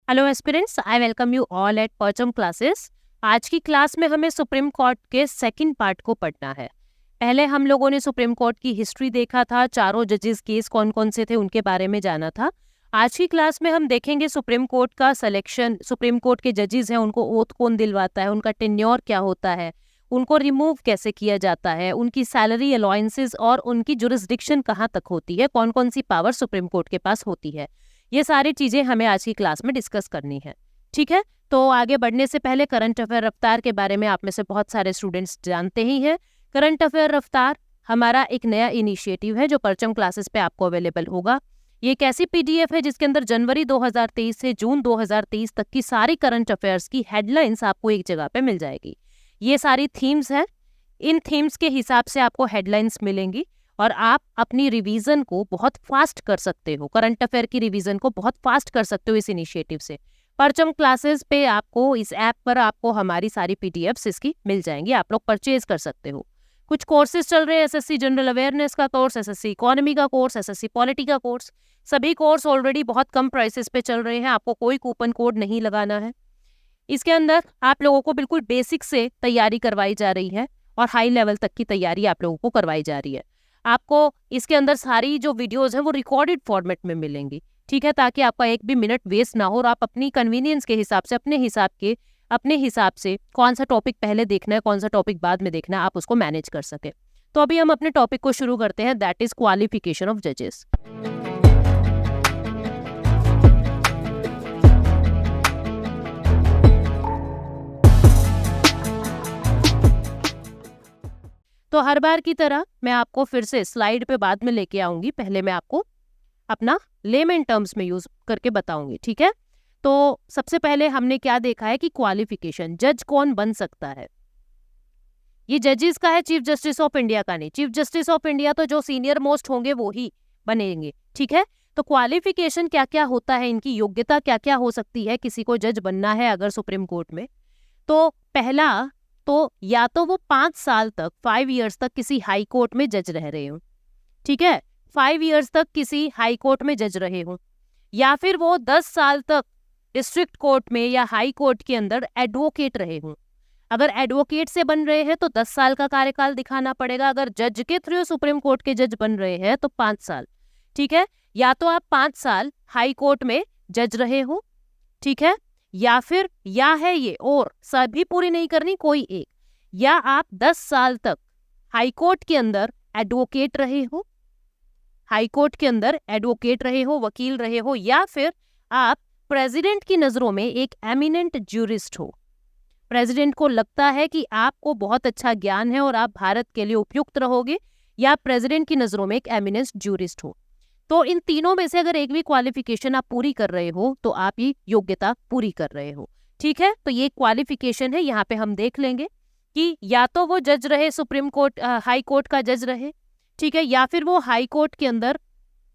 Hello aspirants, I welcome you all at परचम classes. आज की क्लास में हमें सुप्रीम कोर्ट के सेकंड पार्ट को पढ़ना है। पहले हम लोगों ने सुप्रीम कोर्ट की हिस्ट्री देखा था, चारों जजेस केस कौन कौन से थे उनके बारे में जाना था। आज की क्लास में हम देखेंगे सुप्रीम कोर्ट का सिलेक्शन, सुप्रीम कोर्ट के जजेस हैं उनको ओथ कौन दिलवाता है, उनका टेन्योर क्या होता है, उनको रिमूव कैसे किया जाता है, उनकी सैलरी अलाउंसेस और उनकी जुरिस्डिक्शन कहाँ तक होती है, कौन कौन सी पावर सुप्रीम कोर्ट के पास होती है। ये सारी चीजें हमें आज की क्लास में डिस्कस करनी है। ठीक है, तो आगे बढ़ने से पहले करंट अफेयर रफ्तार के बारे में आप में से बहुत सारे स्टूडेंट्स जानते ही हैं। करंट अफेयर रफ्तार हमारा एक नया इनिशिएटिव है जो परचम क्लासेस पे आपको अवेलेबल होगा। ये एक ऐसी पीडीएफ है जिसके अंदर जनवरी 2023 से जून 2023 तक की सारी करंट अफेयर्स की हेडलाइंस आपको एक जगह पे मिल जाएगी। ये सारी थीम्स हैं, इन थीम्स के हिसाब से आपको हेडलाइंस मिलेंगी और आप अपनी रिवीजन को बहुत फास्ट कर सकते हो, करंट अफेयर की रिवीजन को बहुत फास्ट कर सकते हो इस इनिशिएटिव से। परचम क्लासेस पे आपको इस ऐप पर आपको हमारी सारी पीडीएफ्स इसकी मिल जाएंगी, आप लोग परचेज कर सकते हो। कुछ कोर्सेज चल रहे हैं, एसएससी जनरल अवेयरनेस का कोर्स, एसएससी इकोनॉमी का कोर्स, एसएससी पॉलिटी का कोर्स। सभी कोर्स ऑलरेडी बहुत कम प्राइसेस पे चल रहे हैं, आपको कोई कूपन कोड नहीं लगाना है। इसके अंदर आप लोगों को बिल्कुल बेसिक से तैयारी करवाई जा रही है और हाई लेवल तक की तैयारी आप लोगों को करवाई जा रही है। आपको इसके अंदर सारी जो वीडियोस हैं वो रिकॉर्डेड फॉर्मेट में मिलेंगी, ठीक है, ताकि आपका एक भी मिनट वेस्ट ना हो और आप अपनी कन्वीनियंस के हिसाब से अपने हिसाब से कौन सा टॉपिक पहले देखना है, कौन सा टॉपिक बाद में देखना है, आप उसको मैनेज कर सके। तो अभी हम अपने टॉपिक को शुरू करते हैं, दैट इज क्वालिफिकेशन ऑफ जजेस। तो हर बार की तरह मैं आपको फिर से स्लाइड पे बाद में लेके आऊंगी, पहले मैं आपको अपना लेमन टर्म्स में यूज करके बताऊंगी, ठीक है। तो सबसे पहले हमने क्या देखा है कि क्वालिफिकेशन, जज कौन बन सकता है। ये जजेस का है, चीफ जस्टिस ऑफ इंडिया का नहीं। चीफ जस्टिस ऑफ इंडिया तो जो सीनियर मोस्ट होंगे वो ही बनेंगे, ठीक है। तो क्वालिफिकेशन क्या क्या होता है, इनकी योग्यता क्या क्या हो सकती है किसी को जज बनना है अगर सुप्रीम कोर्ट में। तो पहला तो या तो वो 5 साल तक 5 इयर्स तक किसी हाई कोर्ट में जज रह रहे हो, ठीक है, 5 इयर्स तक किसी हाई कोर्ट में जज रहे हो, या फिर वो 10 साल तक डिस्ट्रिक्ट कोर्ट में या हाई कोर्ट के अंदर एडवोकेट रहे हो। अगर एडवोकेट से बन रहे हैं तो 10 साल का कार्यकाल दिखाना पड़ेगा, अगर जज के थ्रू सुप्रीम कोर्ट के जज बन रहे हैं तो 5 साल, ठीक है। या तो आप 5 साल हाई कोर्ट में जज रहे हो, ठीक है, या फिर या है ये और सभी पूरी नहीं करनी, कोई एक, या आप 10 साल तक हाई कोर्ट के अंदर एडवोकेट रहे हो, हाई कोर्ट के अंदर एडवोकेट रहे हो, वकील रहे हो, या फिर आप प्रेसिडेंट की नजरों में एक एमिनेंट ज्यूरिस्ट हो। प्रेसिडेंट को लगता है कि आपको बहुत अच्छा ज्ञान है और आप भारत के लिए उपयुक्त रहोगे, या प्रेसिडेंट की नजरों में एक एमिनेंट ज्यूरिस्ट हो। तो इन तीनों में से अगर एक भी क्वालिफिकेशन आप पूरी कर रहे हो तो आप ये योग्यता पूरी कर रहे हो, ठीक है। तो ये क्वालिफिकेशन है, यहाँ पे हम देख लेंगे कि या तो वो जज रहे, सुप्रीम कोर्ट हाई कोर्ट का जज रहे, ठीक है, या फिर वो हाई कोर्ट के अंदर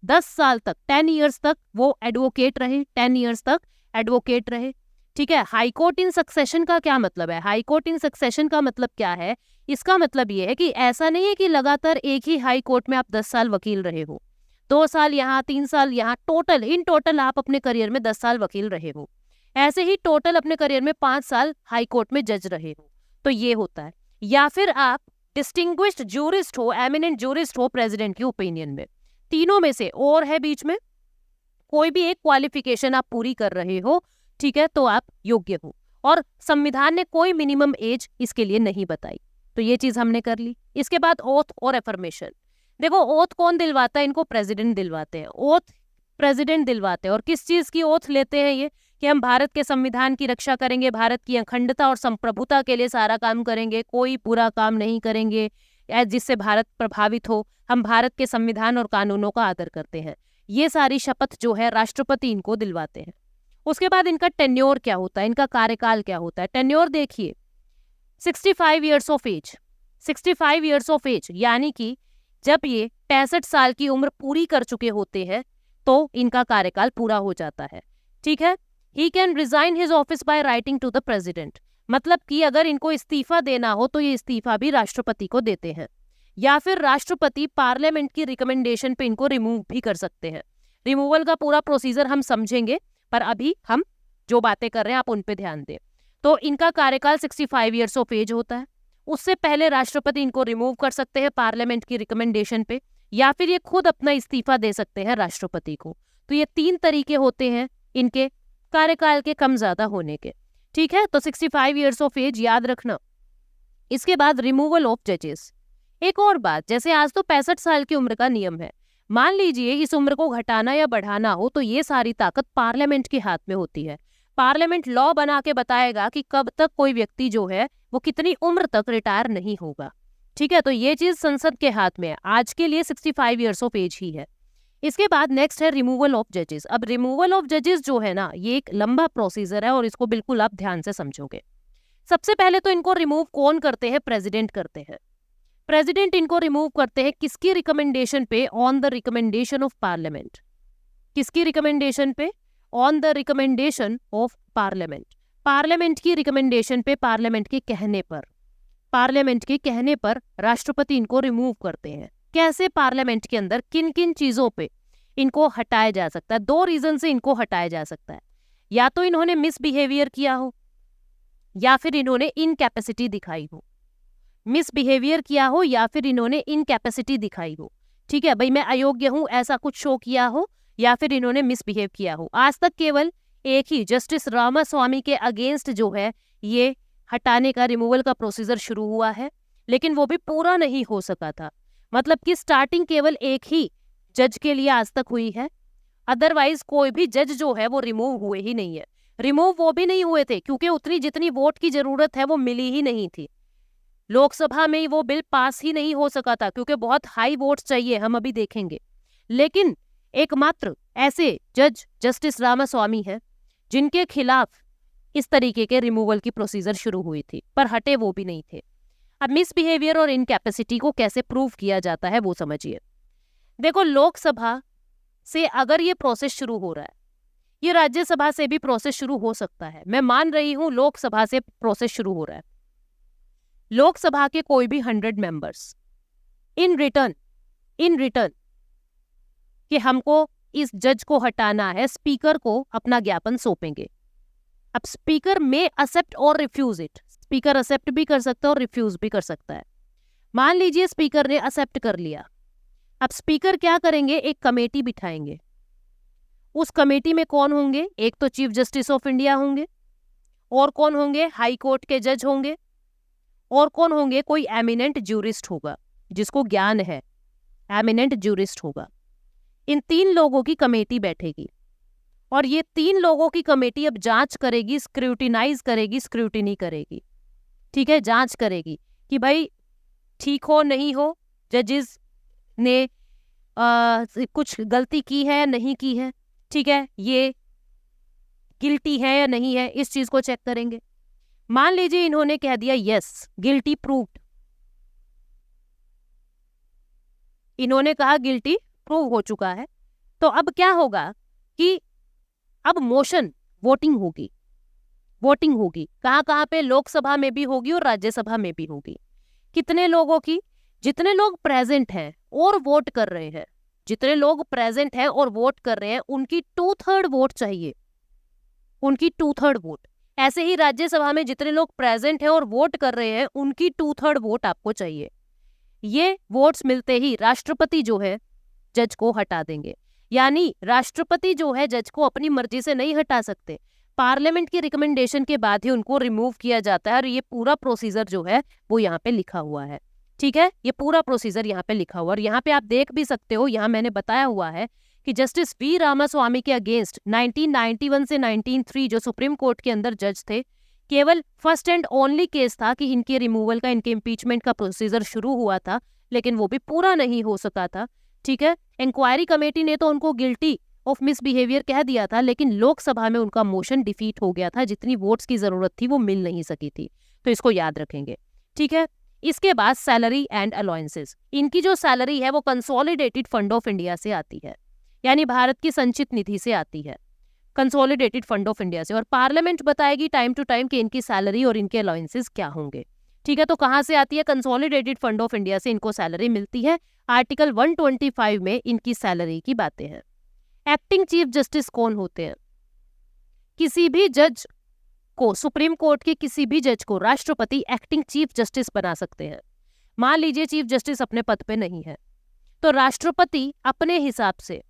10 साल तक 10 इयर्स तक वो एडवोकेट रहे, 10 इयर्स तक एडवोकेट रहे, ठीक है। हाई कोर्ट इन सक्सेशन का क्या मतलब है? हाई कोर्ट इन सक्सेशन का मतलब क्या है? इसका मतलब ये है कि ऐसा नहीं है कि लगातार एक ही हाई कोर्ट में आप 10 साल वकील रहे हो, 2 साल यहाँ, 3 साल यहाँ, इन टोटल आप अपने करियर में 10 साल वकील रहे हो, ऐसे ही टोटल अपने करियर में 5 साल हाई कोर्ट में जज रहे हो, तो ये होता है। या फिर आप डिस्टिंग्विश्ड ज्यूरिस्ट हो, एमिनेंट ज्यूरिस्ट हो प्रेसिडेंट की ओपिनियन में, तीनों में से और है बीच में कोई भी एक क्वालिफिकेशन आप पूरी कर रहे हो, ठीक है, तो आप योग्य हो। और संविधान ने कोई मिनिमम एज इसके लिए नहीं बताई, तो ये चीज हमने कर ली। इसके बाद ओथ और एफर्मेशन। देखो, ओथ कौन दिलवाता है? इनको प्रेसिडेंट दिलवाते हैं, ओथ प्रेसिडेंट दिलवाते हैं। और किस चीज की ओथ लेते हैं ये? कि हम भारत के संविधान की रक्षा करेंगे, भारत की अखंडता और संप्रभुता के लिए सारा काम करेंगे, कोई बुरा काम नहीं करेंगे जिससे भारत प्रभावित हो, हम भारत के संविधान और कानूनों का आदर करते हैं। ये सारी शपथ जो है राष्ट्रपति इनको दिलवाते हैं। उसके बाद इनका टेन्योर क्या होता है, इनका कार्यकाल क्या होता है? टेन्योर देखिए, 65 years of age, 65 years of age यानी कि जब ये 65 साल की उम्र पूरी कर चुके होते हैं तो इनका कार्यकाल पूरा हो जाता है, ठीक है। He can resign his office by writing to the president, मतलब कि अगर इनको इस्तीफा देना हो तो ये इस्तीफा भी राष्ट्रपति को देते हैं, या फिर राष्ट्रपति पार्लियामेंट की रिकमेंडेशन पे इनको रिमूव भी कर सकते हैं। रिमूवल का पूरा प्रोसीजर हम समझेंगे, पर अभी हम जो बातें कर रहे हैं आप उन पे ध्यान दें। तो इनका कार्यकाल 65 ईयर्स ऑफ एज होता है। उससे पहले राष्ट्रपति इनको रिमूव कर सकते हैं पार्लियामेंट की रिकमेंडेशन पे, या फिर ये खुद अपना इस्तीफा दे सकते हैं राष्ट्रपति को। तो ये 3 तरीके होते हैं इनके कार्यकाल के कम ज्यादा होने के। ठीक है, तो 65 ईयर्स ऑफ एज याद रखना। इसके बाद रिमूवल ऑफ जजेस। एक और बात, जैसे आज तो 65 साल की उम्र का नियम है, मान लीजिए इस उम्र को घटाना या बढ़ाना हो तो ये सारी ताकत पार्लियामेंट के हाथ में होती है। पार्लियामेंट लॉ बना के बताएगा कि कब तक कोई व्यक्ति जो है वो कितनी उम्र तक रिटायर नहीं होगा। ठीक है, तो ये चीज संसद के हाथ में है। आज के लिए 65 ईयर्स ऑफ एज ही है। इसके बाद नेक्स्ट है रिमूवल ऑफ जजेस। अब रिमूवल ऑफ जजेस जो है ना, ये एक लंबा प्रोसीजर है और इसको बिल्कुल आप ध्यान से समझोगे। सबसे पहले तो इनको रिमूव कौन करते हैं? प्रेसिडेंट करते हैं। प्रेसिडेंट इनको रिमूव करते हैं किसकी रिकमेंडेशन पे? On the recommendation of parliament. किसकी रिकमेंडेशन पे? On the recommendation of parliament. Parliament की रिकमेंडेशन पे, पार्लियामेंट के कहने पर, पार्लियामेंट के कहने पर राष्ट्रपति इनको रिमूव करते हैं। कैसे? पार्लियामेंट के अंदर किन किन चीजों पे इनको हटाया जा सकता है? 2 रीजन से इनको हटाया जा सकता है। या तो इन्होंने मिसबिहेवियर किया हो, या फिर इन्होंने इनकैपेसिटी दिखाई हो। मिसबिहेवियर किया हो या फिर इन्होंने इनकैपेसिटी दिखाई हो। ठीक है भाई, मैं अयोग्य हूं ऐसा कुछ शो किया हो, या फिर इन्होंने मिसबिहेव किया हो। आज तक केवल एक ही जस्टिस रामास्वामी के अगेंस्ट जो है ये हटाने का, रिमूवल का प्रोसीजर शुरू हुआ है, लेकिन वो भी पूरा नहीं हो सका था। मतलब कि स्टार्टिंग केवल एक ही जज के लिए आज तक हुई है, अदरवाइज कोई भी जज जो है वो रिमूव हुए ही नहीं है। रिमूव वो भी नहीं हुए थे क्योंकि उतनी जितनी वोट की जरूरत है वो मिली ही नहीं थी। लोकसभा में वो बिल पास ही नहीं हो सका था क्योंकि बहुत हाई वोट्स चाहिए, हम अभी देखेंगे। लेकिन एकमात्र ऐसे जज जस्टिस रामास्वामी है जिनके खिलाफ इस तरीके के रिमूवल की प्रोसीजर शुरू हुई थी, पर हटे वो भी नहीं थे। अब मिसबिहेवियर और इनकैपेसिटी को कैसे प्रूव किया जाता है वो समझिए। देखो, लोकसभा से अगर ये प्रोसेस शुरू हो रहा है, ये राज्यसभा से भी प्रोसेस शुरू हो सकता है। मैं मान रही हूं लोकसभा से प्रोसेस शुरू हो रहा है। लोकसभा के कोई भी 100 मेंबर्स इन रिटर्न कि हमको इस जज को हटाना है, स्पीकर को अपना ज्ञापन सौंपेंगे। अब स्पीकर में एक्सेप्ट और रिफ्यूज इट। स्पीकर एक्सेप्ट भी कर सकता है और रिफ्यूज भी कर सकता है। मान लीजिए स्पीकर ने एक्सेप्ट कर लिया। अब स्पीकर क्या करेंगे? एक कमेटी बिठाएंगे। उस कमेटी में कौन होंगे? एक तो चीफ जस्टिस ऑफ इंडिया होंगे, और कौन होंगे? हाई कोर्ट के जज होंगे, और कौन होंगे? कोई एमिनेंट ज्यूरिस्ट होगा जिसको ज्ञान है, एमिनेंट ज्यूरिस्ट होगा। इन 3 लोगों की कमेटी बैठेगी और ये 3 लोगों की कमेटी अब जांच करेगी, स्क्रूटिनाइज करेगी, स्क्रूटिनी करेगी। ठीक है, जांच करेगी कि भाई ठीक हो नहीं हो, जजेस ने कुछ गलती की है या नहीं की है। ठीक है, ये गिल्टी है या नहीं है, इस चीज को चेक करेंगे। मान लीजिए इन्होंने कह दिया यस, गिल्टी प्रूव्ड, इन्होंने कहा गिल्टी प्रूव हो चुका है, तो अब क्या होगा कि अब मोशन वोटिंग होगी। कहाँ पे? लोकसभा में भी होगी और राज्यसभा में भी होगी। कितने लोगों की? जितने लोग प्रेजेंट हैं और वोट कर रहे हैं, जितने लोग प्रेजेंट हैं और वोट कर रहे हैं उनकी 2/3 वोट चाहिए, उनकी 2/3 वोट। ऐसे ही राज्यसभा में जितने लोग प्रेजेंट हैं और वोट कर रहे हैं उनकी 2/3 वोट आपको चाहिए। ये वोट्स मिलते ही राष्ट्रपति जो है जज को हटा देंगे। यानी राष्ट्रपति जो है जज को अपनी मर्जी से नहीं हटा सकते, पार्लियामेंट की रिकमेंडेशन के बाद ही उनको रिमूव किया जाता है। और ये पूरा प्रोसीजर जो है वो यहाँ पे लिखा हुआ है। ठीक है, ये पूरा प्रोसीजर यहाँ पे लिखा हुआ, और यहाँ पे आप देख भी सकते हो, यहाँ मैंने बताया हुआ है कि जस्टिस वी रामास्वामी के अगेंस्ट 1991 से 1903 जो सुप्रीम कोर्ट के अंदर जज थे, केवल फर्स्ट एंड ओनली केस था कि इनके रिमूवल का, इनके इम्पीचमेंट का प्रोसीजर शुरू हुआ था, लेकिन वो भी पूरा नहीं हो सका था। ठीक है, इंक्वायरी कमेटी ने तो उनको गिल्टी ऑफ मिसबिहेवियर कह दिया था, लेकिन लोकसभा में उनका मोशन डिफीट हो गया था, जितनी वोट्स की जरूरत थी वो मिल नहीं सकी थी। तो इसको याद रखेंगे। ठीक है, इसके बाद सैलरी एंड अलाउंसेस। इनकी जो सैलरी है वो कंसोलिडेटेड फंड ऑफ इंडिया से आती है, यानी भारत की संचित निधि से आती है, कंसोलिडेटेड फंड ऑफ इंडिया से। और पार्लियामेंट बताएगी टाइम टू टाइम कि इनकी सैलरी और इनके अलाउंसेस क्या होंगे। ठीक है, तो कहाँ से आती है? कंसोलिडेटेड फंड ऑफ इंडिया से इनको सैलरी मिलती है। आर्टिकल 125 में इनकी सैलरी की बातें हैं। एक्टिंग चीफ जस्टिस कौन होते हैं? किसी भी जज को, सुप्रीम कोर्ट के किसी भी जज को राष्ट्रपति एक्टिंग चीफ जस्टिस बना सकते हैं। मान लीजिए चीफ जस्टिस अपने पद पे नहीं है, तो राष्ट्रपति अपने हिसाब से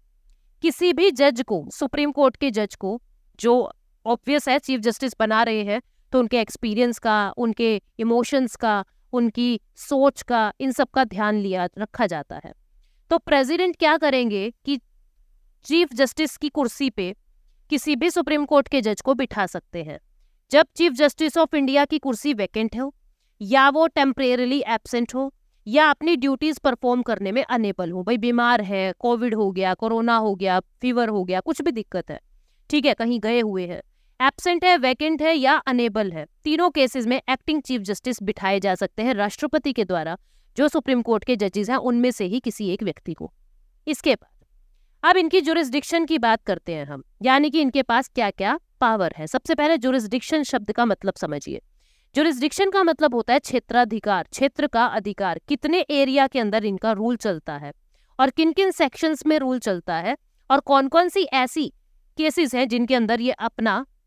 किसी भी जज को, सुप्रीम कोर्ट के जज को, जो ऑब्वियस है चीफ जस्टिस बना रहे हैं तो उनके एक्सपीरियंस का, उनके इमोशंस का, उनकी सोच का, इन सब का ध्यान लिया रखा जाता है। तो प्रेसिडेंट क्या करेंगे कि चीफ जस्टिस की कुर्सी पे किसी भी सुप्रीम कोर्ट के जज को बिठा सकते हैं जब चीफ जस्टिस ऑफ इंडिया की कुर्सी वैकेंट हो, या वो टेम्परेरीली एब्सेंट हो, या अपनी ड्यूटीज परफॉर्म करने में अनेबल हो। भाई बीमार है, कोविड हो गया, कोरोना हो गया, फीवर हो गया, कुछ भी दिक्कत है, ठीक है, कहीं गए हुए हैं, एब्सेंट है, वैकेंट है या अनेबल है, तीनों केसेस में एक्टिंग चीफ जस्टिस बिठाए जा सकते हैं राष्ट्रपति के द्वारा, जो सुप्रीम कोर्ट के जजेस हैं उनमें से ही किसी एक व्यक्ति को। इसके बाद अब इनकी जुरिस्डिक्शन की बात करते हैं हम, यानी कि इनके पास क्या क्या पावर है। सबसे पहले जुरिस्डिक्शन शब्द का मतलब समझिए। जुरिस्डिक्शन का मतलब होता है क्षेत्राधिकार, क्षेत्र का अधिकार, कितने एरिया के अंदर इनका रूल चलता है और किन किन सेक्शंस में रूल चलता है और कौन कौन सी ऐसी केसेस हैं जिनके अंदर ये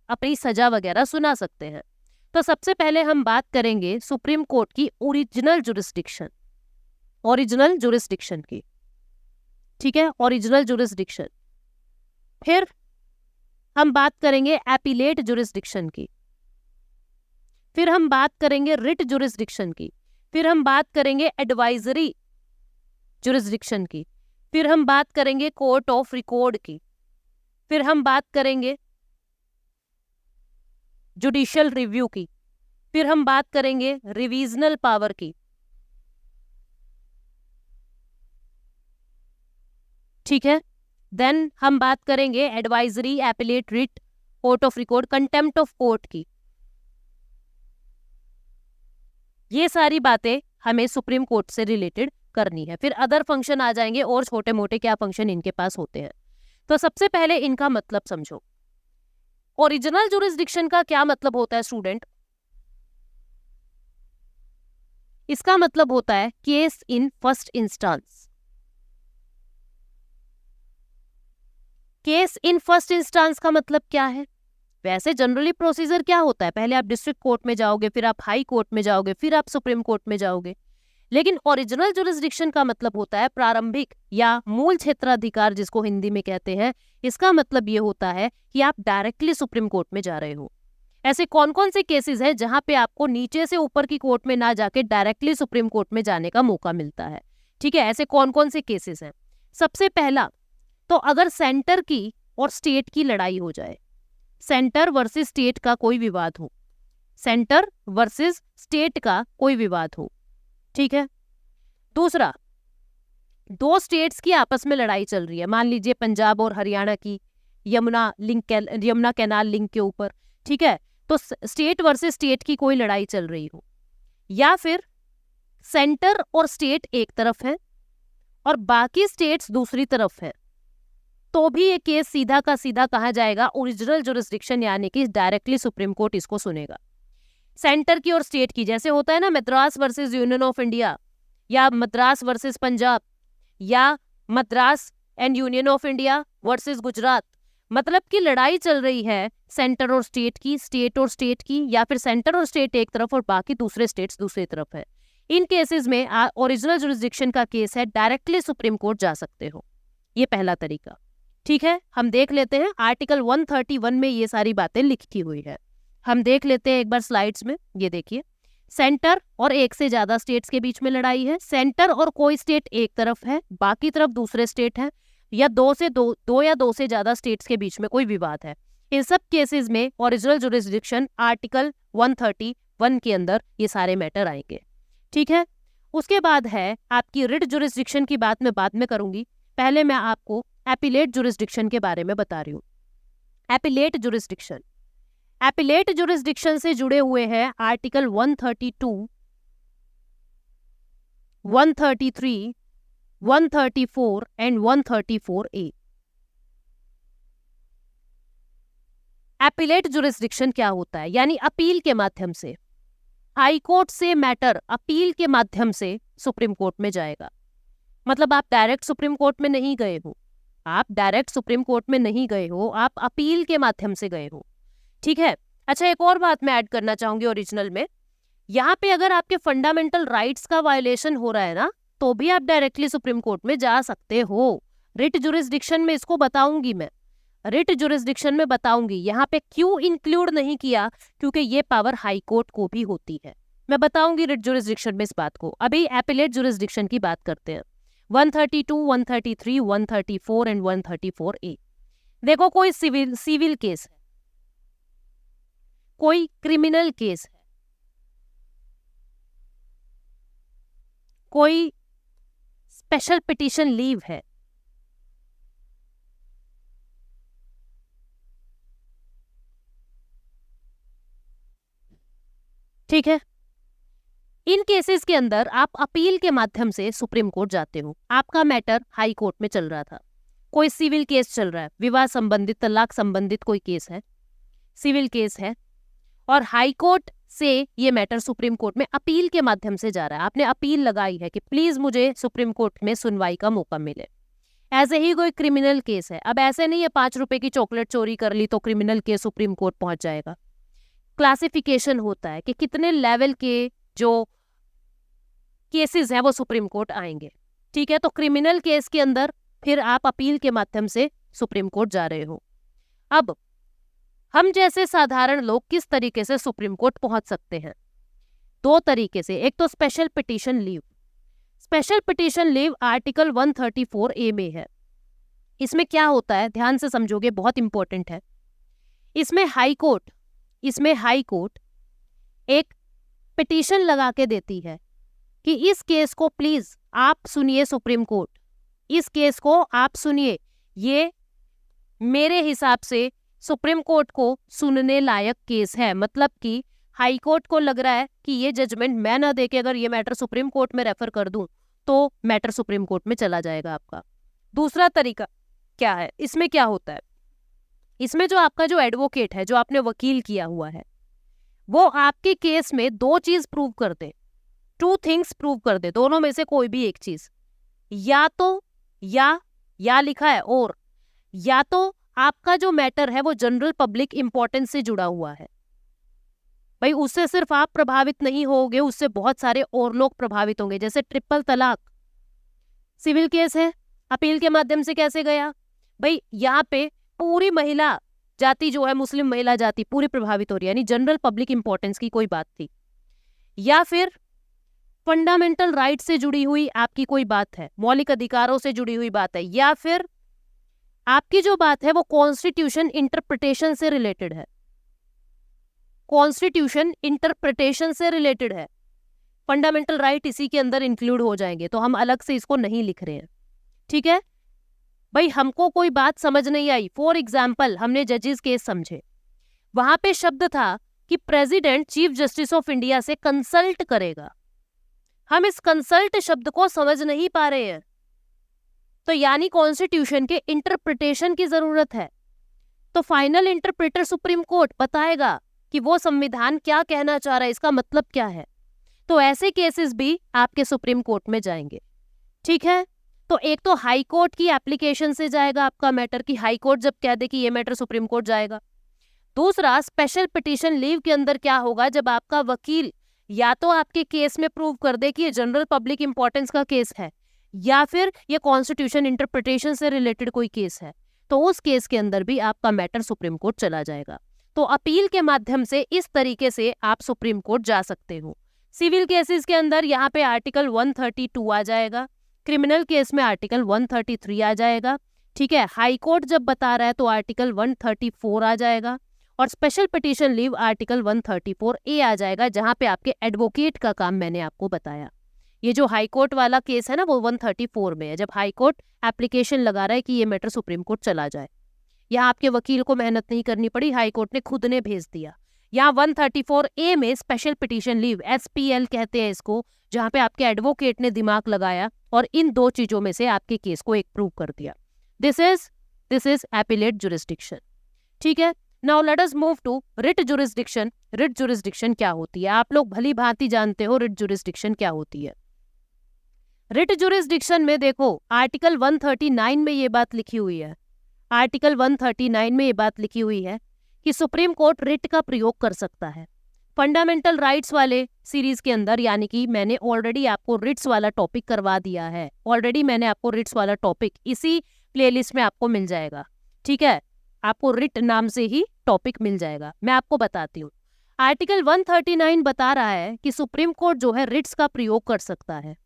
अपनी सजा वगैरह सुना सकते हैं। तो सबसे पहले हम बात करेंगे सुप्रीम कोर्ट की ओरिजिनल जुरिस्डिक्शन की, ठीक है, ओरिजिनल जुरिस्डिक्शन। फिर हम बात करेंगे एपीलेट जुरिस्डिक्शन की, फिर हम बात करेंगे रिट जुरिस्डिक्शन की, फिर हम बात करेंगे एडवाइजरी जुरिस्डिक्शन की, फिर हम बात करेंगे कोर्ट ऑफ रिकॉर्ड की, फिर हम बात करेंगे जुडिशियल रिव्यू की, फिर हम बात करेंगे रिवीजनल पावर की, ठीक है। देन हम बात करेंगे advisory, appellate, writ, court of record, contempt of court की। ये सारी बातें हमें सुप्रीम कोर्ट से रिलेटेड करनी है। फिर अदर फंक्शन आ जाएंगे और छोटे मोटे क्या फंक्शन इनके पास होते हैं। तो सबसे पहले इनका मतलब समझो। ओरिजिनल जुरिस्डिक्शन का क्या मतलब होता है स्टूडेंट? इसका मतलब होता है case in first instance. Case in first instance का मतलब क्या है? वैसे जनरली प्रोसीजर क्या होता है, पहले आप डिस्ट्रिक्ट कोर्ट में जाओगे, फिर आप हाई कोर्ट में जाओगे, फिर आप सुप्रीम कोर्ट में जाओगे। लेकिन ओरिजिनल जुरिस्डिक्शन का मतलब होता है प्रारंभिक या मूल क्षेत्राधिकार, जिसको हिंदी में कहते हैं। इसका मतलब ये होता है कि आप डायरेक्टली सुप्रीम कोर्ट में जा रहे हो। ऐसे कौन कौन से केसेस हैं जहां पे आपको नीचे से ऊपर की कोर्ट में ना जाके डायरेक्टली सुप्रीम कोर्ट में जाने का मौका मिलता है, ठीक है। ऐसे कौन कौन से केसेस हैं? सबसे पहला तो अगर सेंटर की और स्टेट की लड़ाई हो जाए, सेंटर वर्सेस स्टेट का कोई विवाद हो, सेंटर वर्सेस स्टेट का कोई विवाद हो, ठीक है। दूसरा, दो स्टेट्स की आपस में लड़ाई चल रही है, मान लीजिए पंजाब और हरियाणा की यमुना कैनाल लिंक के ऊपर, ठीक है। तो स्टेट वर्सेस स्टेट की कोई लड़ाई चल रही हो, या फिर सेंटर और स्टेट एक तरफ है और बाकी स्टेट्स दूसरी तरफ है, तो भी ये केस सीधा का सीधा कहा जाएगा ओरिजिनल जुरिस्डिक्शन, यानी कि डायरेक्टली सुप्रीम कोर्ट इसको सुनेगा। सेंटर की और स्टेट की, जैसे होता है ना Madras versus union of India, या मद्रास वर्सेस पंजाब, या Madras and union of India versus Gujarat, मतलब कि लड़ाई चल रही है सेंटर और स्टेट की, स्टेट और स्टेट की, या फिर सेंटर और स्टेट एक तरफ और बाकी दूसरे स्टेट्स दूसरी तरफ है। इन केसेस में ओरिजिनल जुरिस्डिक्शन का केस है, डायरेक्टली सुप्रीम कोर्ट जा सकते हो। ये पहला तरीका, ठीक है। हम देख लेते हैं आर्टिकल 131 में ये सारी बातें लिखी हुई है। हम देख लेते हैं एक बार स्लाइड्स में। ये देखिए, सेंटर और एक से ज्यादा स्टेट्स के बीच में लड़ाई है, सेंटर और कोई स्टेट एक तरफ है, बाकी तरफ दूसरे स्टेट है, या दो या दो से ज्यादा स्टेट्स के बीच में कोई विवाद है। इन सब केसेस में ओरिजिनल जुरिस्डिक्शन आर्टिकल 131 के अंदर ये सारे मैटर आएंगे, ठीक है। उसके बाद है आपकी रिट जुरिस्डिक्शन की बात मैं बाद में करूंगी, पहले मैं आपको एपीलेट जुरिस्डिक्शन के बारे में बता रही हूँ। एपीलेट जुरिस्डिक्शन से जुड़े हुए हैं article 132, 133, 134 and 134A। Appellate jurisdiction क्या होता है? यानी अपील के माध्यम से, हाई कोर्ट से मैटर अपील के माध्यम से सुप्रीम कोर्ट में जाएगा। मतलब आप डायरेक्ट सुप्रीम कोर्ट में नहीं गए हो, आप अपील के माध्यम से गए हो। ठीक है। अच्छा, एक और बात मैं ऐड करना चाहूंगी ओरिजिनल में, यहाँ पे अगर आपके फंडामेंटल राइट्स का वायलेशन हो रहा है ना, तो भी आप डायरेक्टली सुप्रीम कोर्ट में जा सकते हो। रिट जुरिस्डिक्शन में इसको बताऊंगी मैं, रिट जुरिस्डिक्शन में बताऊंगी। यहाँ पे क्यों इंक्लूड नहीं किया, क्योंकि ये पावर हाई कोर्ट को भी होती है। मैं बताऊंगी रिट जुरिस्डिक्शन में इस बात को। अभी एपिलेट जुरिस्डिक्शन की बात करते हैं। 132, 133, 134 एंड 134A। देखो, कोई सिविल केस है, कोई क्रिमिनल केस है, कोई स्पेशल पिटीशन लीव है, ठीक है। इन केसेस के अंदर आप अपील के माध्यम से सुप्रीम कोर्ट जाते हो। आपका मैटर हाई कोर्ट में चल रहा था, कोई सिविल केस चल रहा है, विवाह संबंधित, तलाक संबंधित कोई केस है, सिविल केस है, और हाई कोर्ट से ये मैटर सुप्रीम कोर्ट में अपील के माध्यम से जा रहा है। आपने अपील लगाई है कि प्लीज मुझे सुप्रीम कोर्ट में सुनवाई का मौका मिले। ऐसे ही कोई क्रिमिनल केस है। अब ऐसे नहीं है 5 रुपए की चॉकलेट चोरी कर ली तो क्रिमिनल केस सुप्रीम कोर्ट पहुंच जाएगा। क्लासिफिकेशन होता है कि कितने लेवल के जो केसेस है वो सुप्रीम कोर्ट आएंगे, ठीक है। तो क्रिमिनल केस के अंदर फिर आप अपील के माध्यम से सुप्रीम कोर्ट जा रहे हो। अब हम जैसे साधारण लोग किस तरीके से सुप्रीम कोर्ट पहुंच सकते हैं? 2 तरीके से। एक तो special petition leave. Special petition leave article 134A में है। इसमें क्या होता है, ध्यान से समझोगे, बहुत इंपॉर्टेंट है। इसमें हाई कोर्ट एक पिटीशन लगा के देती है कि इस केस को प्लीज आप सुनिए सुप्रीम कोर्ट, इस केस को आप सुनिए, ये मेरे हिसाब से सुप्रीम कोर्ट को सुनने लायक केस है। मतलब कि हाई कोर्ट को लग रहा है कि ये जजमेंट मैं ना देके अगर ये मैटर सुप्रीम कोर्ट में रेफर कर दूं तो मैटर सुप्रीम कोर्ट में चला जाएगा आपका। दूसरा तरीका क्या है, इसमें क्या होता है, इसमें जो आपका जो एडवोकेट है, जो आपने वकील किया हुआ है, वो आपके केस में 2 चीज प्रूव कर दे, 2 थिंग्स प्रूव कर दे, दोनों में से कोई भी एक चीज। या तो या लिखा है और, या तो आपका जो मैटर है वो जनरल पब्लिक इंपॉर्टेंस से जुड़ा हुआ है। भाई उससे सिर्फ आप प्रभावित नहीं होगे, उससे बहुत सारे और लोग प्रभावित होंगे। जैसे ट्रिपल तलाक सिविल केस है, अपील के माध्यम से कैसे गया? भाई यहाँ पे पूरी महिला जाति जो है, मुस्लिम महिला जाति पूरी प्रभावित हो रही है, यानी जनरल पब्लिक इंपॉर्टेंस की कोई बात थी। या फिर फंडामेंटल राइट से जुड़ी हुई आपकी कोई बात है, मौलिक अधिकारों से जुड़ी हुई बात है, या फिर आपकी जो बात है वो कॉन्स्टिट्यूशन इंटरप्रिटेशन से रिलेटेड है, कॉन्स्टिट्यूशन इंटरप्रिटेशन से रिलेटेड है। फंडामेंटल राइट इसी के अंदर इंक्लूड हो जाएंगे, तो हम अलग से इसको नहीं लिख रहे हैं, ठीक है। भाई हमको कोई बात समझ नहीं आई, फॉर एग्जाम्पल हमने जजेस केस समझे, वहां पे शब्द था कि president chief justice of India से कंसल्ट करेगा। हम इस कंसल्ट शब्द को समझ नहीं पा रहे हैं, तो यानी कॉन्स्टिट्यूशन के इंटरप्रिटेशन की जरूरत है। तो फाइनल इंटरप्रेटर सुप्रीम कोर्ट बताएगा कि वो संविधान क्या कहना चाह रहा है, इसका मतलब क्या है। तो ऐसे केसेस भी आपके सुप्रीम कोर्ट में जाएंगे, ठीक है। तो एक तो हाई कोर्ट की एप्लीकेशन से जाएगा आपका मैटर, कि हाई कोर्ट जब कह दे कि ये मैटर सुप्रीम कोर्ट जाएगा। दूसरा, स्पेशल पिटीशन लीव के अंदर क्या होगा, जब आपका वकील या तो आपके केस में प्रूव कर दे कि ये जनरल पब्लिक इंपॉर्टेंस का केस है, या फिर ये कॉन्स्टिट्यूशन इंटरप्रिटेशन से रिलेटेड कोई केस है, तो उस केस के अंदर भी आपका मैटर सुप्रीम कोर्ट चला जाएगा। तो अपील के माध्यम से इस तरीके से आप सुप्रीम कोर्ट जा सकते हो। सिविल केसेस के अंदर यहाँ पे आर्टिकल 132 आ जाएगा, क्रिमिनल केस में आर्टिकल 133 आ जाएगा, ठीक है। हाई कोर्ट जब बता रहा है तो आर्टिकल 134 आ जाएगा, और special petition leave article 134A आ जाएगा, जहां पे आपके एडवोकेट का काम मैंने आपको बताया। ये जो हाई कोर्ट वाला केस है ना, वो 134 में है, जब हाई कोर्ट एप्लीकेशन लगा रहा है कि ये मैटर सुप्रीम कोर्ट चला जाए। यहाँ आपके वकील को मेहनत नहीं करनी पड़ी, हाई कोर्ट ने खुद ने भेज दिया। यहाँ 134A में स्पेशल पिटीशन लीव, SPL कहते हैं इसको, जहाँ पे आपके एडवोकेट ने दिमाग लगाया और इन 2 चीजों में से आपके केस को एक प्रूव कर दिया। दिस इज एपिलेट जुरिस्डिक्शन, ठीक है। Now let us move to writ jurisdiction. Writ jurisdiction क्या होती है? आप लोग भली भांति जानते हो रिट जुरिस्डिक्शन क्या होती है। रिट जुरिस्डिक्शन में देखो, आर्टिकल 139 में ये बात लिखी हुई है, आर्टिकल 139 में ये बात लिखी हुई है कि सुप्रीम कोर्ट रिट का प्रयोग कर सकता है। फंडामेंटल राइट्स वाले सीरीज के अंदर, यानी कि मैंने ऑलरेडी आपको रिट्स वाला टॉपिक करवा दिया है, ऑलरेडी मैंने आपको रिट्स वाला टॉपिक इसी प्लेलिस्ट में आपको मिल जाएगा, ठीक है। आपको रिट नाम से ही टॉपिक मिल जाएगा। मैं आपको बताती हूँ। आर्टिकल 139 बता रहा है कि सुप्रीम कोर्ट जो है रिट्स का प्रयोग कर सकता है।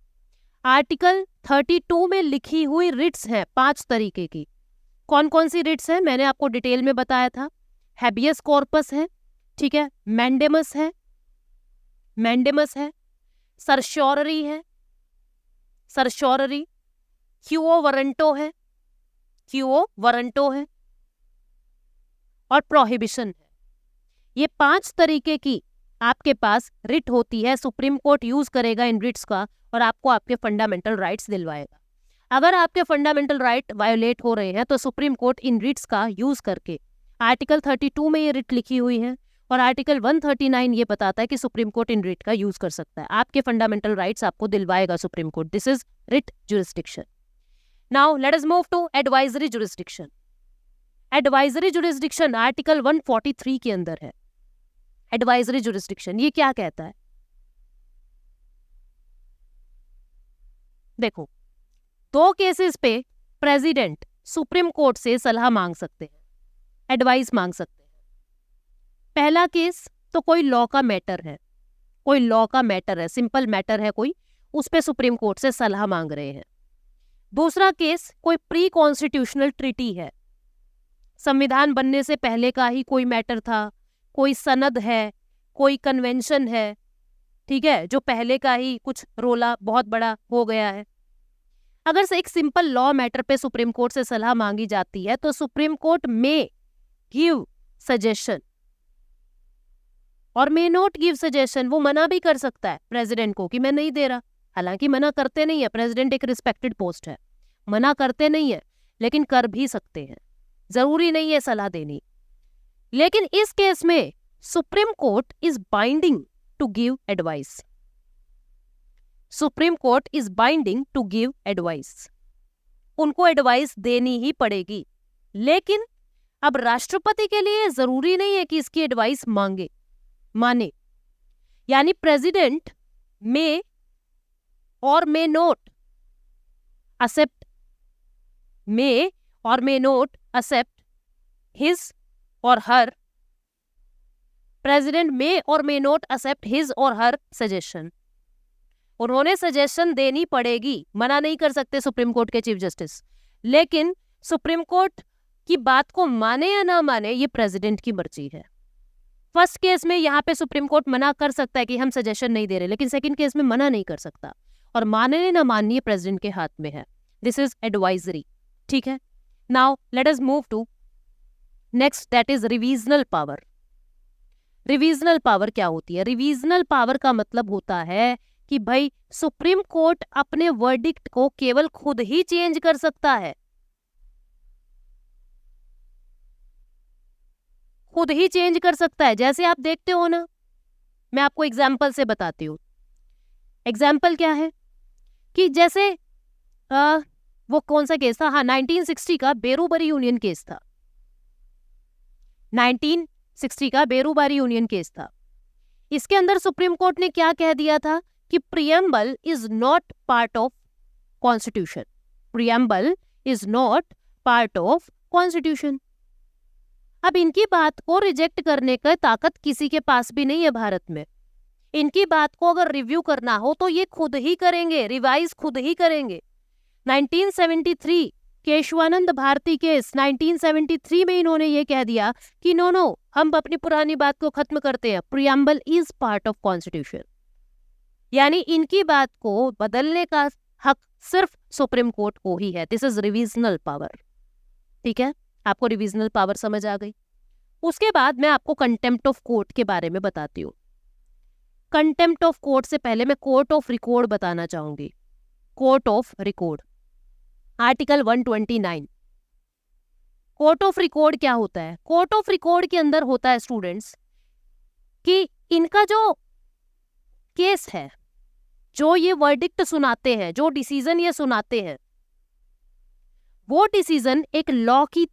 आर्टिकल 32 में लिखी हुई रिट्स हैं 5 तरीके की। कौन कौन सी रिट्स हैं मैंने आपको डिटेल में बताया था। हैबियस कॉर्पस है, ठीक है, मैंडेमस है, सर्श्योररी है, क्यूओ वारंटो है और प्रोहिबिशन है। ये 5 तरीके की आपके पास रिट होती है। सुप्रीम कोर्ट यूज करेगा इन रिट्स का और आपको आपके फंडामेंटल राइट्स दिलवाएगा। अगर आपके फंडामेंटल राइट वायोलेट हो रहे हैं तो सुप्रीम कोर्ट इन रिट्स का यूज करके, आर्टिकल 32 में ये रिट लिखी हुई है और आर्टिकल 139 ये बताता है कि सुप्रीम कोर्ट इन रिट का यूज कर सकता है। आपके फंडामेंटल राइट्स आपको दिलवाएगा supreme court. This is writ jurisdiction. Now let us move to advisory jurisdiction. Advisory jurisdiction article 143 के अंदर है। एडवाइजरी जुरिस्डिक्शन ये क्या कहता है? देखो, 2 केसेस पे प्रेसिडेंट सुप्रीम कोर्ट से सलाह मांग सकते हैं, एडवाइस मांग सकते हैं। पहला केस तो कोई लॉ का मैटर है, सिंपल मैटर है कोई, उस पे सुप्रीम कोर्ट से सलाह मांग रहे हैं। दूसरा केस कोई प्री कॉन्स्टिट्यूशनल ट्रीटी है, संविधान बनने से पहले का ही कोई मैटर था, कोई सनद है, कोई कन्वेंशन है, ठीक है, जो पहले का ही कुछ रोला बहुत बड़ा हो गया है। अगर से एक सिंपल लॉ मैटर पे सुप्रीम कोर्ट से सलाह मांगी जाती है तो सुप्रीम कोर्ट में गिव सजेशन और मे नॉट गिव सजेशन। वो मना भी कर सकता है प्रेसिडेंट को कि मैं नहीं दे रहा। हालांकि मना करते नहीं है, प्रेसिडेंट एक रिस्पेक्टेड पोस्ट है, मना करते नहीं है, लेकिन कर भी सकते हैं, जरूरी नहीं है सलाह देनी। लेकिन इस केस में supreme court is binding to give advice. Supreme court is binding to give advice, उनको एडवाइस देनी ही पड़ेगी। लेकिन अब राष्ट्रपति के लिए जरूरी नहीं है कि इसकी एडवाइस माने, यानी प्रेसिडेंट मे और मे नॉट एक्सेप्ट हिज और हर, प्रेसिडेंट मे और मे नॉट एक्सेप्ट हिज और हर सजेशन। उन्होंने सजेशन देनी पड़ेगी, मना नहीं कर सकते सुप्रीम कोर्ट के चीफ जस्टिस। लेकिन सुप्रीम कोर्ट की बात को माने या ना माने ये प्रेसिडेंट की मर्जी है। फर्स्ट केस में यहाँ पे सुप्रीम कोर्ट मना कर सकता है कि हम सजेशन नहीं दे रहे, लेकिन सेकंड केस में मना नहीं कर सकता, और मानने ना माननी प्रेसिडेंट के हाथ में है। दिस इज एडवाइजरी, ठीक है। Now let us move to next, that is revisional power. Revisional power क्या होती है? रिवीजनल पावर का मतलब होता है कि भाई सुप्रीम कोर्ट अपने वर्डिक्ट को केवल खुद ही चेंज कर सकता है, खुद ही चेंज कर सकता है। जैसे आप देखते हो ना, मैं आपको एग्जाम्पल से बताती हूँ। एग्जाम्पल क्या है कि जैसे वो कौन सा केस था, हाँ 1960 का बेरूबरी यूनियन केस था। 1960 का बेरूबरी यूनियन केस था। इसके अंदर सुप्रीम कोर्ट ने क्या कह दिया था कि preamble is not part of constitution. Preamble is not part of constitution. अब इनकी बात को रिजेक्ट करने का ताकत किसी के पास भी नहीं है भारत में। इनकी बात को अगर रिव्यू करना हो तो ये खुद ही करेंगे, रिवाइज खुद ही करेंगे। 1973 केशवानंद भारती केस, 1973 में इन्होंने ये कह दिया कि नो, हम अपनी पुरानी बात को खत्म करते हैं, preamble is part of constitution. यानी इनकी बात को बदलने का हक सिर्फ सुप्रीम कोर्ट को ही है। दिस इज रिवीजनल पावर, ठीक है। आपको रिवीजनल पावर समझ आ गई। उसके बाद मैं आपको कंटेम्प्ट ऑफ कोर्ट के बारे में बताती हूँ। कंटेम्प्ट ऑफ कोर्ट से पहले मैं कोर्ट ऑफ रिकॉर्ड बताना चाहूंगी। Court of record, article 129। Court of record क्या होता है? कोर्ट ऑफ रिकॉर्ड के अंदर होता है स्टूडेंट्स कि इनका जो केस है, जो ये वर्डिक्ट सुनाते हैं, जो डिसीजन ये सुनाते हैं, वो डिसीजन एक लॉ की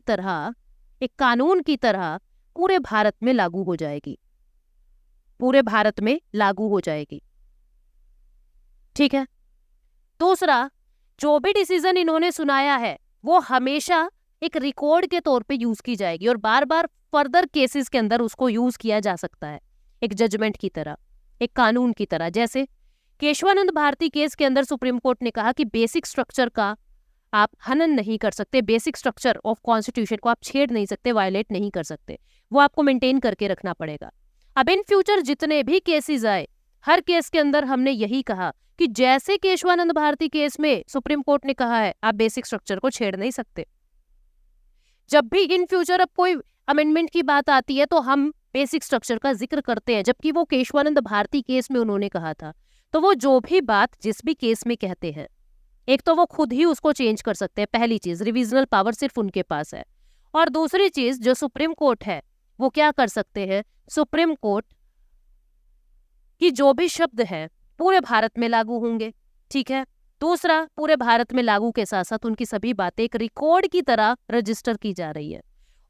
तरह एक कानून की तरह पूरे भारत में लागू हो जाएगी, पूरे भारत में लागू हो जाएगी। ठीक है। दूसरा, जो भी डिसीजन इन्होंने सुनाया है वो हमेशा एक रिकॉर्ड के तौर पे यूज की जाएगी और बार बार फर्दर केसेस के अंदर उसको यूज किया जा सकता है, एक जजमेंट की तरह, एक कानून की तरह। जैसे केशवानंद भारती केस के अंदर सुप्रीम कोर्ट ने कहा कि बेसिक स्ट्रक्चर का आप हनन नहीं कर सकते, बेसिक स्ट्रक्चर ऑफ कॉन्स्टिट्यूशन को आप छेड़ नहीं सकते, वायलेट नहीं कर सकते, वो आपको मेंटेन करके रखना पड़ेगा। अब इन फ्यूचर जितने भी केसेस आए, हर केस के अंदर हमने यही कहा कि जैसे केशवानंद भारती केस में सुप्रीम कोर्ट ने कहा है आप बेसिक स्ट्रक्चर को छेड़ नहीं सकते, जब भी इन फ्यूचर अब कोई अमेंडमेंट की बात आती है तो हम बेसिक स्ट्रक्चर का जिक्र करते हैं, जबकि वो केशवानंद भारती केस में उन्होंने कहा था। तो वो जो भी बात जिस भी केस में कहते हैं, एक तो वो खुद ही उसको चेंज कर सकते हैं, पहली चीज रिविजनल पावर सिर्फ उनके पास है, और दूसरी चीज जो सुप्रीम कोर्ट है वो क्या कर सकते हैं, सुप्रीम कोर्ट की जो भी शब्द है पूरे भारत में लागू होंगे। ठीक है। दूसरा, पूरे भारत में लागू के साथ साथ उनकी सभी बातें एक रिकॉर्ड की तरह रजिस्टर की जा रही है,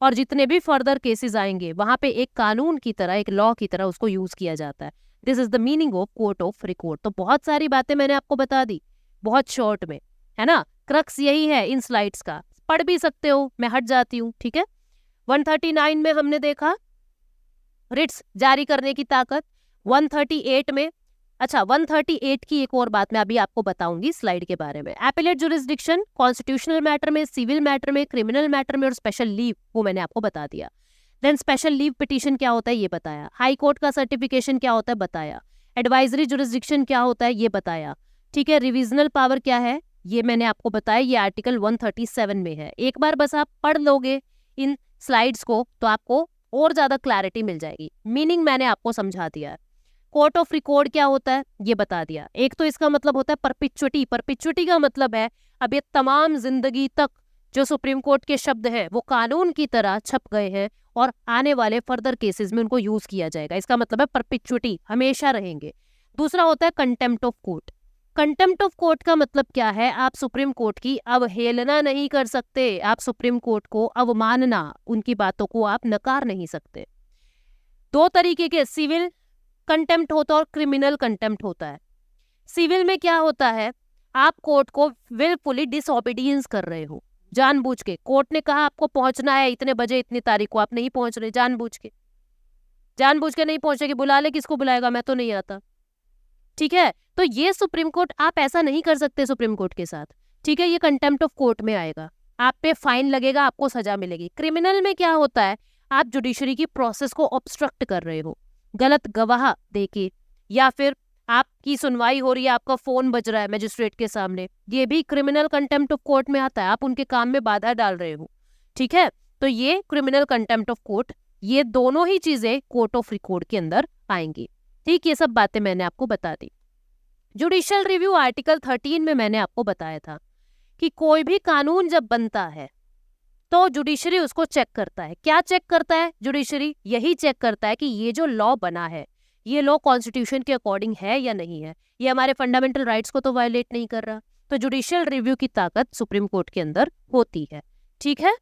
और जितने भी फर्दर केसेस आएंगे वहां पे एक कानून की तरह, एक लॉ की तरह उसको यूज किया जाता है। This is the meaning of court of record. तो बहुत सारी बातें मैंने आपको बता दी बहुत शॉर्ट में, है ना। क्रक्स यही है इन स्लाइड्स का, पढ़ भी सकते हो, मैं हट जाती हूँ। ठीक है। 139 में हमने देखा रिट्स जारी करने की ताकत, 138 में, अच्छा 138 की एक और बात मैं अभी आपको बताऊंगी स्लाइड के बारे में। एपेलेट जुरिस्डिक्शन कॉन्स्टिट्यूशनल मैटर में, सिविल मैटर में, क्रिमिनल मैटर में, और स्पेशल लीव वो मैंने आपको बता दिया। देन स्पेशल लीव पिटीशन क्या होता है ये बताया, हाई कोर्ट का सर्टिफिकेशन क्या होता है बताया, एडवाइजरी जुरिस्डिक्शन क्या होता है ये बताया। ठीक है। रिविजनल पावर क्या है ये मैंने आपको बताया, ये आर्टिकल 137 में है। एक बार बस आप पढ़ लोगे इन स्लाइड्स को तो आपको और ज्यादा क्लैरिटी मिल जाएगी। मीनिंग मैंने आपको समझा दिया है। कोर्ट ऑफ रिकॉर्ड क्या होता है ये बता दिया। एक तो इसका मतलब होता है परपिचुटी, परपिचुटी का मतलब है अब ये तमाम जिंदगी तक जो सुप्रीम कोर्ट के शब्द हैं वो कानून की तरह छप गए हैं और आने वाले फर्दर केसेस में उनको यूज किया जाएगा, इसका मतलब है परपिचुटी, हमेशा रहेंगे। दूसरा होता है contempt of court. Contempt of court का मतलब क्या है, आप सुप्रीम कोर्ट की अवहेलना नहीं कर सकते, आप सुप्रीम कोर्ट को अवमानना, उनकी बातों को आप नकार नहीं सकते। दो तरीके के सिविल कंटेम्प्ट होता है और क्रिमिनल कंटेम्प्ट होता है। सिविल में क्या होता है, आप कोर्ट को विलफुली डिसओबीडियंस कर रहे हो, जानबूझ के। कोर्ट ने कहा आपको पहुंचना है इतने बजे इतनी तारीख को, आप नहीं पहुंच रहे, जानबूझ के नहीं पहुंचेगी, बुला ले, किसको बुलाएगा, मैं तो नहीं आता। ठीक है। तो ये सुप्रीम कोर्ट, आप ऐसा नहीं कर सकते सुप्रीम कोर्ट के साथ। ठीक है। ये कंटेम्प्ट ऑफ कोर्ट में आएगा, आप पे फाइन लगेगा, आपको सजा मिलेगी। क्रिमिनल में क्या होता है, आप जुडिशरी की प्रोसेस को ऑब्स्ट्रक्ट कर रहे हो, गलत गवाह देके, या फिर आपकी सुनवाई हो रही है, आपका फोन बज रहा है मजिस्ट्रेट के सामने, ये भी क्रिमिनल कंटेम्प्ट ऑफ कोर्ट में आता है, आप उनके काम में बाधा डाल रहे हो। ठीक है। तो ये क्रिमिनल कंटेम्प्ट ऑफ कोर्ट, ये दोनों ही चीजें कोर्ट ऑफ रिकॉर्ड के अंदर आएंगी। ठीक, ये सब बातें मैंने आपको बता दी। जुडिशियल रिव्यू आर्टिकल 13 में मैंने आपको बताया था कि कोई भी कानून जब बनता है तो जुडिशरी उसको चेक करता है। क्या चेक करता है जुडिशरी? यही चेक करता है कि ये जो लॉ बना है ये लॉ कॉन्स्टिट्यूशन के अकॉर्डिंग है या नहीं है, ये हमारे फंडामेंटल राइट्स को तो वायलेट नहीं कर रहा। तो जुडिशियल रिव्यू की ताकत सुप्रीम कोर्ट के अंदर होती है। ठीक है।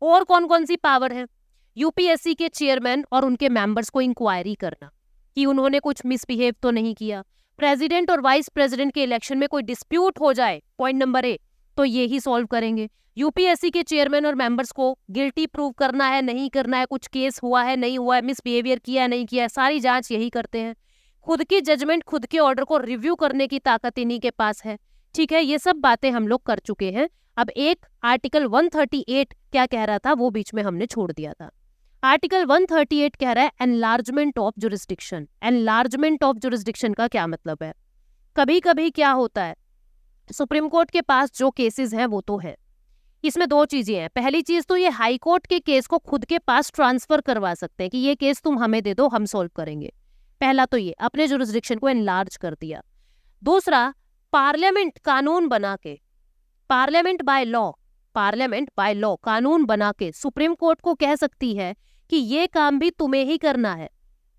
और कौन कौन सी पावर है? यूपीएससी के चेयरमैन और उनके मेंबर्स को इंक्वायरी करना कि उन्होंने कुछ मिसबिहेव तो नहीं किया। प्रेसिडेंट और वाइस प्रेसिडेंट के इलेक्शन में कोई डिस्प्यूट हो जाए, पॉइंट नंबर ए, तो ये ही सॉल्व करेंगे। यूपीएससी के चेयरमैन और मेंबर्स को गिल्टी प्रूव करना है नहीं करना है, कुछ केस हुआ है नहीं हुआ है, मिसबिहेवियर किया है नहीं किया है, सारी जांच यही करते हैं। खुद की जजमेंट, खुद के ऑर्डर को रिव्यू करने की ताकत इन्हीं के पास है। ठीक है। ये सब बातें हम लोग कर चुके हैं। अब एक आर्टिकल 138 क्या कह रहा था वो बीच में हमने छोड़ दिया था। आर्टिकल 138 कह रहा है enlargement of jurisdiction. Enlargement of jurisdiction का क्या मतलब है? कभी कभी क्या होता है, सुप्रीम कोर्ट के पास जो केसेस हैं वो तो है, इसमें दो चीजें हैं। पहली चीज तो ये हाई कोर्ट के केस को खुद के पास ट्रांसफर करवा सकते हैं कि ये केस तुम हमें दे दो, हम सॉल्व करेंगे। पहला तो ये अपने जुरिस्डिक्शन को एनलार्ज कर दिया। दूसरा, पार्लियामेंट कानून बना के, पार्लियामेंट बाय लॉ कानून बना के सुप्रीम कोर्ट को कह सकती है कि ये काम भी तुम्हें ही करना है।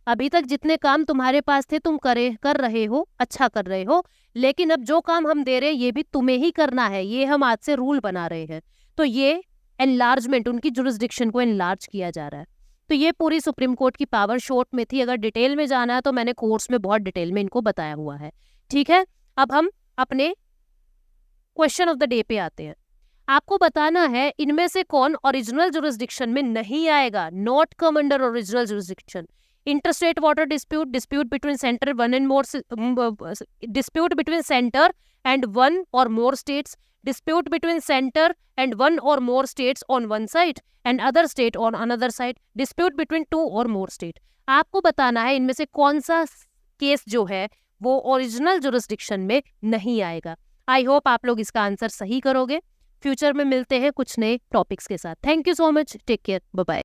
अभी तक जितने काम तुम्हारे पास थे तुम कर रहे हो, अच्छा कर रहे हो, लेकिन अब जो काम हम दे रहे हैं ये भी तुम्हें ही करना है, ये हम आज से रूल बना रहे हैं। तो ये एनलार्जमेंट, उनकी जुरिस्डिक्शन को एनलार्ज किया जा रहा है। तो ये पूरी सुप्रीम कोर्ट की पावर शॉर्ट में थी। अगर डिटेल में जाना है तो मैंने कोर्स में बहुत डिटेल में इनको बताया हुआ है, ठीक है। अब हम अपने क्वेश्चन ऑफ द डे पे आते हैं। आपको बताना है इनमें से कौन ओरिजिनल जुरिस्डिक्शन में नहीं आएगा, not come under original jurisdiction. Interstate water dispute, dispute between centre one and more, dispute between centre and one और more states, dispute between center and one or more states on one side and other state on another side, dispute between two or more state। आपको बताना है इनमें से कौन सा case जो है वो ओरिजिनल जुरिस्डिक्शन में नहीं आएगा। आई होप आप लोग इसका आंसर सही करोगे। फ्यूचर में मिलते हैं कुछ नए टॉपिक्स के साथ। Thank you so much, take care, bye bye.